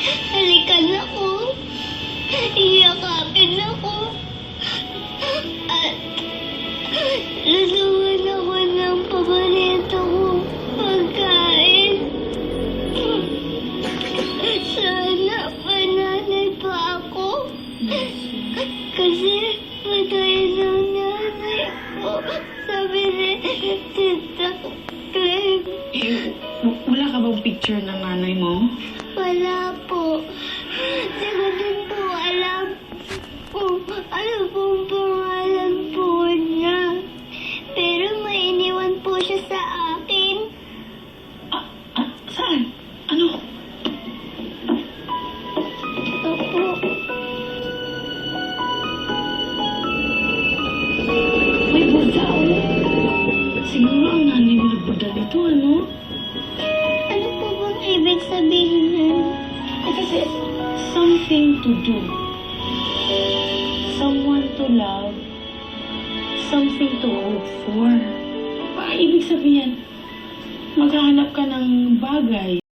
halikan ako, iyakapin ako, at luluwan ako ng paborito kong pagkain. Sana pananay pa ako. Kasi patay ng nanay ko. Sabi ni Tita Clem. Wala ka bang picture ng nanay mo? Wala po. Di ko din po alam kung ano pong pangalan po niya. Pero may iniwan po siya sa akin. Saan? Ano? Opo. May burda, oh. Siguro ang nanay mo nagburda dito, ano? Ano po bang ibig sabihin nun? Kasi something to do. Someone to love. Something to hope for. Ibig sabihin, maghahanap ka ng bagay